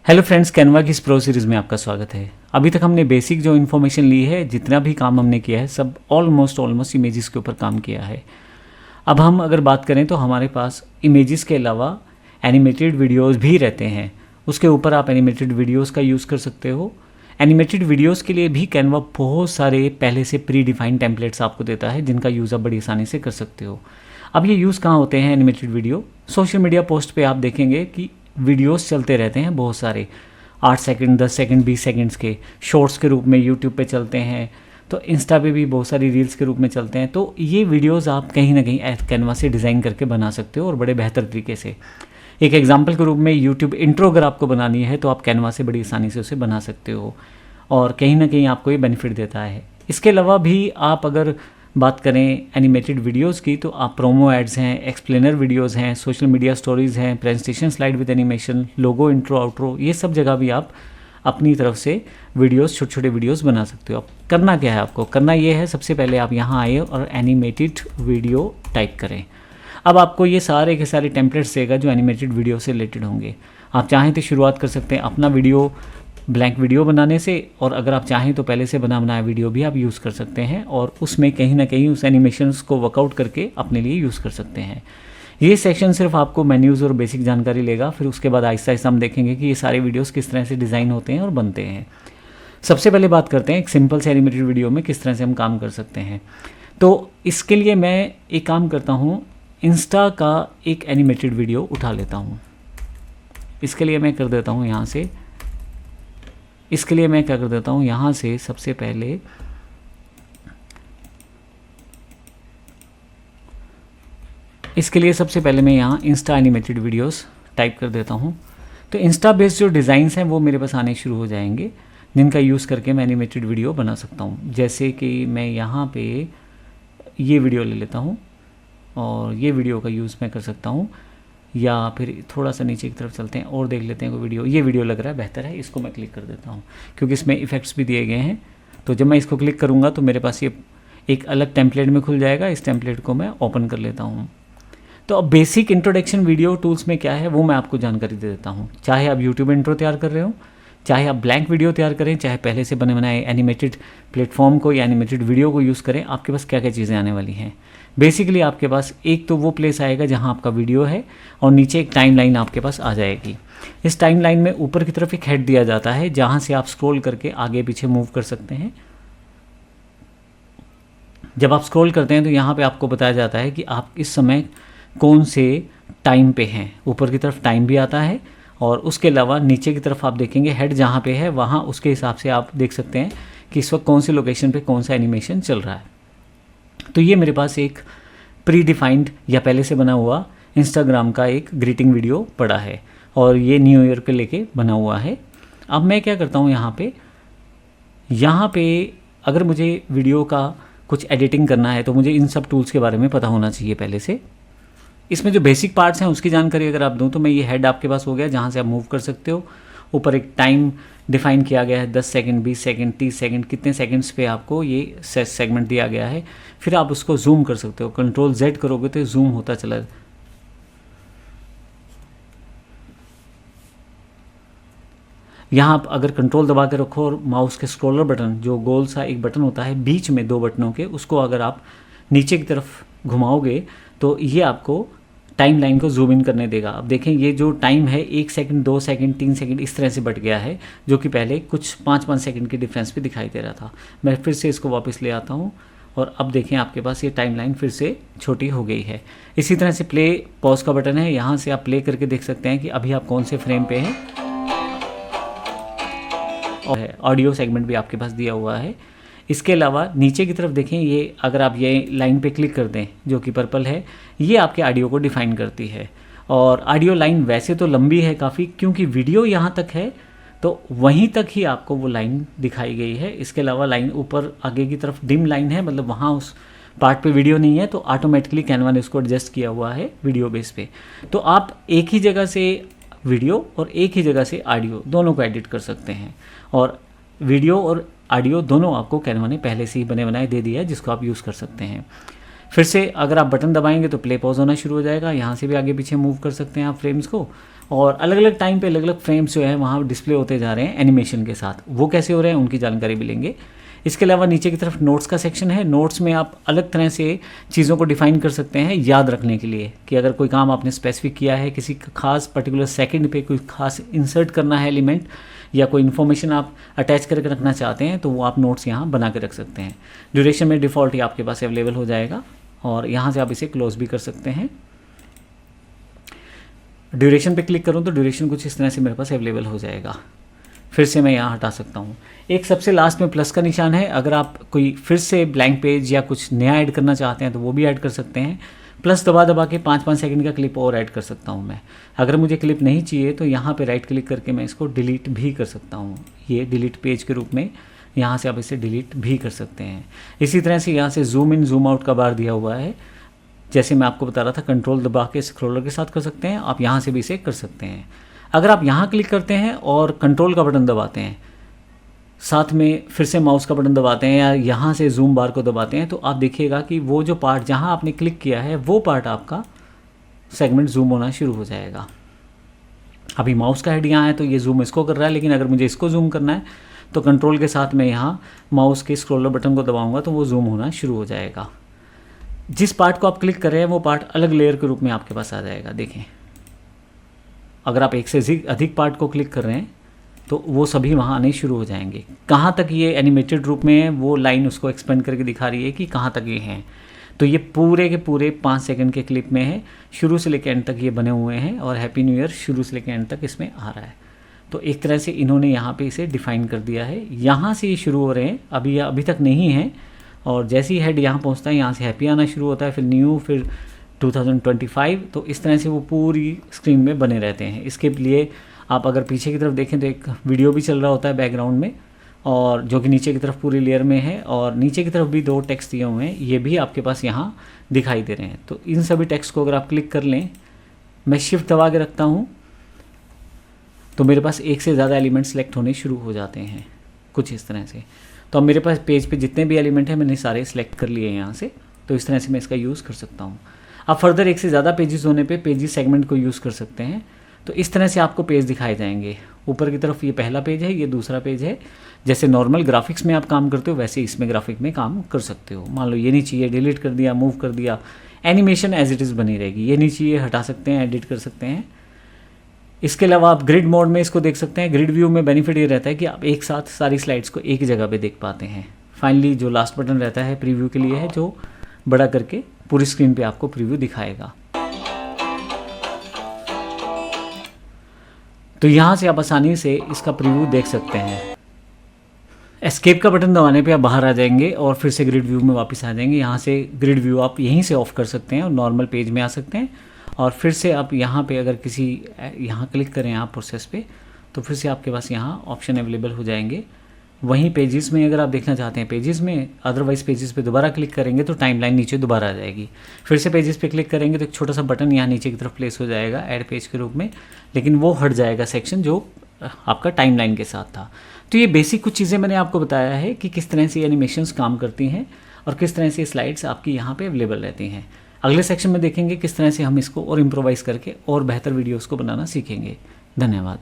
Hello friends, Canva की इस pro series में आपका स्वागत है। अभी तक हमने बेसिक जो इन्फॉर्मेशन ली है, जितना भी काम हमने किया है, सब ऑलमोस्ट इमेजेस के ऊपर काम किया है। अब हम अगर बात करें तो हमारे पास इमेजेस के अलावा एनिमेटेड वीडियोस भी रहते हैं। उसके ऊपर आप एनिमेटेड वीडियोस का यूज़ कर सकते हो। एनिमेटेड वीडियोस के लिए भी कैनवा बहुत सारे पहले से प्री डिफाइंड टेम्पलेट्स आपको देता है, जिनका यूज़ आप बड़ी आसानी से कर सकते हो। अब ये यूज़ कहाँ होते हैं animated video? Social media post पे आप देखेंगे कि वीडियोस चलते रहते हैं बहुत सारे, 8 सेकंड, 10 सेकंड, 20 सेकंड्स के शॉर्ट्स के रूप में यूट्यूब पे चलते हैं, तो इंस्टा पे भी बहुत सारी रील्स के रूप में चलते हैं। तो ये वीडियोस आप कहीं ना कहीं कैनवा से डिज़ाइन करके बना सकते हो और बड़े बेहतर तरीके से। एक एग्जांपल के रूप में यूट्यूब इंट्रो अगर आपको बनानी है तो आप कैनवा से बड़ी आसानी से उसे बना सकते हो और कहीं ना कहीं आपको ये बेनिफिट देता है। इसके अलावा भी आप अगर बात करें एनिमेटेड वीडियोस की तो आप प्रोमो एड्स हैं, एक्सप्लेनर वीडियोस हैं, सोशल मीडिया स्टोरीज़ हैं, presentation slide with animation, logo, intro, outro, ये सब जगह भी आप अपनी तरफ से वीडियोस, छोटे छोटे वीडियोस बना सकते हो। अब करना क्या है आपको? करना ये है, सबसे पहले आप यहाँ आए और एनिमेटेड वीडियो टाइप करें। अब आपको ये सारे के सारे टेम्पलेट्स देगा जो एनिमेटेड वीडियो से रिलेटेड होंगे। आप चाहें तो शुरुआत कर सकते हैं अपना वीडियो, ब्लैंक वीडियो बनाने से, और अगर आप चाहें तो पहले से बना बनाया वीडियो भी आप यूज़ कर सकते हैं और उसमें कहीं ना कहीं उस एनिमेशंस को वर्कआउट करके अपने लिए यूज़ कर सकते हैं। ये सेक्शन सिर्फ आपको मेन्यूज़ और बेसिक जानकारी लेगा, फिर उसके बाद आहिस्ता आहिस्ता हम देखेंगे कि ये सारे वीडियोस किस तरह से डिज़ाइन होते हैं और बनते हैं। सबसे पहले बात करते हैं एक सिंपल से एनिमेटेड वीडियो में किस तरह से हम काम कर सकते हैं। तो इसके लिए मैं एक काम करता हूँ, इंस्टा का एक एनिमेटेड वीडियो उठा लेता हूँ। इसके लिए मैं कर देता हूँ यहाँ से, इसके लिए मैं क्या कर देता हूँ यहाँ से, सबसे पहले इसके लिए सबसे पहले मैं यहाँ इंस्टा एनिमेटेड वीडियोस टाइप कर देता हूँ। तो इंस्टा बेस्ड जो डिज़ाइंस हैं वो मेरे पास आने शुरू हो जाएंगे, जिनका यूज़ करके मैं एनिमेटेड वीडियो बना सकता हूँ। जैसे कि मैं यहाँ पे ये वीडियो ले लेता हूँ और ये वीडियो का यूज़ मैं कर सकता हूँ, या फिर थोड़ा सा नीचे की तरफ चलते हैं और देख लेते हैं कोई वीडियो। ये वीडियो लग रहा है बेहतर है, इसको मैं क्लिक कर देता हूँ क्योंकि इसमें इफ़ेक्ट्स भी दिए गए हैं। तो जब मैं इसको क्लिक करूँगा तो मेरे पास ये एक अलग टेम्पलेट में खुल जाएगा। इस टेम्पलेट को मैं ओपन कर लेता हूँ। तो अब बेसिक इंट्रोडक्शन वीडियो टूल्स में क्या है वो मैं आपको जानकारी दे देता हूँ। चाहे आप यूट्यूब इंट्रो तैयार कर रहे हो, चाहे आप ब्लैंक वीडियो तैयार करें, चाहे पहले से बने बनाए एनिमेटेड प्लेटफॉर्म को या एनिमेटेड वीडियो को यूज़ करें, आपके पास क्या क्या चीज़ें आने वाली हैं। बेसिकली आपके पास एक तो वो प्लेस आएगा जहां आपका वीडियो है और नीचे एक टाइमलाइन आपके पास आ जाएगी। इस टाइमलाइन में ऊपर की तरफ एक हेड दिया जाता है जहां से आप स्क्रॉल करके आगे पीछे मूव कर सकते हैं। जब आप स्क्रॉल करते हैं तो यहाँ पे आपको बताया जाता है कि आप इस समय कौन से टाइम पे हैं। ऊपर की तरफ टाइम भी आता है और उसके अलावा नीचे की तरफ आप देखेंगे हेड जहाँ पे है वहाँ उसके हिसाब से आप देख सकते हैं कि इस वक्त कौन सी लोकेशन पे कौन सा एनिमेशन चल रहा है। तो ये मेरे पास एक प्री डिफाइंड या पहले से बना हुआ इंस्टाग्राम का एक ग्रीटिंग वीडियो पड़ा है और ये न्यू ईयर के लेके बना हुआ है। अब मैं क्या करता हूँ, यहाँ पे अगर मुझे वीडियो का कुछ एडिटिंग करना है तो मुझे इन सब टूल्स के बारे में पता होना चाहिए पहले से। इसमें जो बेसिक पार्ट्स हैं उसकी जानकारी अगर आप दूँ तो मैं ये हेड आपके पास हो गया जहाँ से आप मूव कर सकते हो। ऊपर एक टाइम डिफाइन किया गया है, 10 सेकंड, 20 सेकंड, 30 सेकंड, कितने सेकंड्स पे आपको ये सेगमेंट दिया गया है। फिर आप उसको जूम कर सकते हो, कंट्रोल Z करोगे तो जूम होता चला। यहाँ आप अगर कंट्रोल दबा के रखो और माउस के स्क्रॉलर बटन, जो गोल सा एक बटन होता है बीच में 2 बटनों के, उसको अगर आप नीचे की तरफ घुमाओगे तो ये आपको टाइम लाइन को जूम इन करने देगा। अब देखें ये जो टाइम है 1 सेकंड, 2 सेकंड, 3 सेकंड इस तरह से बढ़ गया है, जो कि पहले कुछ 5-5 सेकंड की डिफरेंस पे दिखाई दे रहा था। मैं फिर से इसको वापस ले आता हूँ और अब देखें आपके पास ये टाइम लाइन फिर से छोटी हो गई है। इसी तरह से प्ले पॉज का बटन है, यहाँ से आप प्ले करके देख सकते हैं कि अभी आप कौन से फ्रेम पे हैं। और ऑडियो सेगमेंट भी आपके पास दिया हुआ है। इसके अलावा नीचे की तरफ देखें, ये अगर आप ये लाइन पे क्लिक कर दें जो कि पर्पल है, ये आपके ऑडियो को डिफाइन करती है। और ऑडियो लाइन वैसे तो लंबी है काफ़ी, क्योंकि वीडियो यहाँ तक है तो वहीं तक ही आपको वो लाइन दिखाई गई है। इसके अलावा लाइन ऊपर आगे की तरफ डिम लाइन है, मतलब वहाँ उस पार्ट पे वीडियो नहीं है, तो ऑटोमेटिकली कैनवा ने उसको एडजस्ट किया हुआ है वीडियो बेस पे। तो आप एक ही जगह से वीडियो और एक ही जगह से ऑडियो दोनों को एडिट कर सकते हैं और वीडियो और ऑडियो दोनों आपको कैनवा ने पहले से ही बने बनाए दे दिया है, जिसको आप यूज़ कर सकते हैं। फिर से अगर आप बटन दबाएंगे तो प्ले पॉज होना शुरू हो जाएगा। यहाँ से भी आगे पीछे मूव कर सकते हैं आप फ्रेम्स को, और अलग अलग टाइम पे अलग अलग फ्रेम्स जो है वहाँ डिस्प्ले होते जा रहे हैं एनिमेशन के साथ। वो कैसे हो रहे हैं उनकी जानकारी भी लेंगे। इसके अलावा नीचे की तरफ नोट्स का सेक्शन है। नोट्स में आप अलग तरह से चीज़ों को डिफाइन कर सकते हैं याद रखने के लिए, कि अगर कोई काम आपने स्पेसिफिक किया है, किसी खास पर्टिकुलर सेकंड पे कोई खास इंसर्ट करना है एलिमेंट, या कोई इन्फॉर्मेशन आप अटैच करके रखना चाहते हैं, तो वो आप नोट्स यहाँ बना के रख सकते हैं। ड्यूरेशन में डिफ़ॉल्ट ही आपके पास अवेलेबल हो जाएगा, और यहाँ से आप इसे क्लोज भी कर सकते हैं। ड्यूरेशन पे क्लिक करूँ तो ड्यूरेशन कुछ इस तरह से मेरे पास अवेलेबल हो जाएगा। फिर से मैं यहाँ हटा सकता हूँ। एक सबसे लास्ट में प्लस का निशान है। अगर आप कोई फिर से ब्लैंक पेज या कुछ नया ऐड करना चाहते हैं तो वो भी ऐड कर सकते हैं। प्लस दबा दबा के 5-5 सेकंड का क्लिप और ऐड कर सकता हूँ मैं। अगर मुझे क्लिप नहीं चाहिए तो यहाँ पे राइट क्लिक करके मैं इसको डिलीट भी कर सकता हूँ। ये डिलीट पेज के रूप में यहाँ से आप इसे डिलीट भी कर सकते हैं। इसी तरह से यहाँ से जूम इन जूम आउट का बार दिया हुआ है। जैसे मैं आपको बता रहा था, कंट्रोल दबा के स्क्रॉलर के साथ कर सकते हैं, आप यहाँ से भी इसे कर सकते हैं। अगर आप यहाँ क्लिक करते हैं और कंट्रोल का बटन दबाते हैं, साथ में फिर से माउस का बटन दबाते हैं, या यहाँ से जूम बार को दबाते हैं, तो आप देखिएगा कि वो जो पार्ट जहाँ आपने क्लिक किया है वो पार्ट आपका सेगमेंट जूम होना शुरू हो जाएगा। अभी माउस का हेड यहाँ है तो ये जूम इसको कर रहा है, लेकिन अगर मुझे इसको जूम करना है तो कंट्रोल के साथ मैं यहाँ माउस के स्क्रॉलर बटन को दबाऊंगा तो वो जूम होना शुरू हो जाएगा। जिस पार्ट को आप क्लिक कर रहे हैं वो पार्ट अलग लेयर के रूप में आपके पास आ जाएगा। देखें, अगर आप एक से अधिक पार्ट को क्लिक कर रहे हैं तो वो सभी वहाँ आने शुरू हो जाएंगे। कहाँ तक ये एनिमेटेड रूप में है वो लाइन उसको एक्सपेंड करके दिखा रही है कि कहाँ तक ये हैं। तो ये पूरे के पूरे 5 सेकंड के क्लिप में है, शुरू से लेकर एंड तक ये बने हुए हैं, और हैप्पी न्यू ईयर शुरू से लेकर एंड तक इसमें आ रहा है। तो एक तरह से इन्होंने यहाँ पे इसे डिफाइन कर दिया है। यहाँ से ये शुरू हो रहे हैं, अभी तक नहीं है, और जैसे ही हेड यहाँ पहुँचता है यहाँ से हैप्पी आना शुरू होता है, फिर न्यू, फिर 2025। तो इस तरह से वो पूरी स्क्रीन में बने रहते हैं। इसके लिए आप अगर पीछे की तरफ देखें तो एक वीडियो भी चल रहा होता है बैकग्राउंड में, और जो कि नीचे की तरफ पूरी लेयर में है, और नीचे की तरफ भी 2 टेक्स्ट दिए हुए हैं, ये भी आपके पास यहाँ दिखाई दे रहे हैं। तो इन सभी टेक्स्ट को अगर आप क्लिक कर लें, मैं शिफ्ट दबा के रखता हूँ तो मेरे पास एक से ज़्यादा एलिमेंट सेलेक्ट होने शुरू हो जाते हैं कुछ इस तरह से। तो अब मेरे पास पेज पे जितने भी एलिमेंट हैं मैंने सारे सिलेक्ट कर लिए हैं यहाँ से। तो इस तरह से मैं इसका यूज़ कर सकता हूँ। आप फर्दर एक से ज़्यादा पेजेस होने पे पेजेस सेगमेंट को यूज़ कर सकते हैं। तो इस तरह से आपको पेज दिखाए जाएंगे। ऊपर की तरफ ये पहला पेज है, ये दूसरा पेज है। जैसे नॉर्मल ग्राफिक्स में आप काम करते हो वैसे इसमें ग्राफिक में काम कर सकते हो। मान लो ये नहीं चाहिए, डिलीट कर दिया, मूव कर दिया, एनिमेशन एज इट इज़ बनी रहेगी। ये नहीं चाहिए, हटा सकते हैं, एडिट कर सकते हैं। इसके अलावा आप ग्रिड मोड में इसको देख सकते हैं। ग्रिड व्यू में बेनिफिट ये रहता है कि आप एक साथ सारी स्लाइड्स को एक ही जगह पे देख पाते हैं। फाइनली जो लास्ट बटन रहता है प्रीव्यू के लिए है, जो बड़ा करके पूरी स्क्रीन पे आपको प्रीव्यू दिखाएगा। तो यहाँ से आप आसानी से इसका प्रीव्यू देख सकते हैं। एस्केप का बटन दबाने पे आप बाहर आ जाएंगे और फिर से ग्रिड व्यू में वापस आ जाएंगे। यहाँ से ग्रिड व्यू आप यहीं से ऑफ कर सकते हैं और नॉर्मल पेज में आ सकते हैं। और फिर से आप यहाँ पे अगर यहाँ क्लिक करें आप प्रोसेस पे, तो फिर से आपके पास यहाँ ऑप्शन अवेलेबल हो जाएंगे। वहीं पेजेस में अगर आप देखना चाहते हैं पेजेस में, अदरवाइज़ पेजेस पे दोबारा क्लिक करेंगे तो टाइमलाइन नीचे दोबारा आ जाएगी। फिर से पेजेस पे क्लिक करेंगे तो एक छोटा सा बटन यहाँ नीचे की तरफ प्लेस हो जाएगा ऐड पेज के रूप में, लेकिन वो हट जाएगा सेक्शन जो आपका टाइमलाइन के साथ था। तो ये बेसिक कुछ चीज़ें मैंने आपको बताया है कि किस तरह से एनिमेशंस काम करती हैं और किस तरह से स्लाइड्स आपकी यहाँ पे अवेलेबल रहती हैं। अगले सेक्शन में देखेंगे किस तरह से हम इसको और इम्प्रोवाइज़ करके और बेहतर वीडियोज़ को बनाना सीखेंगे। धन्यवाद।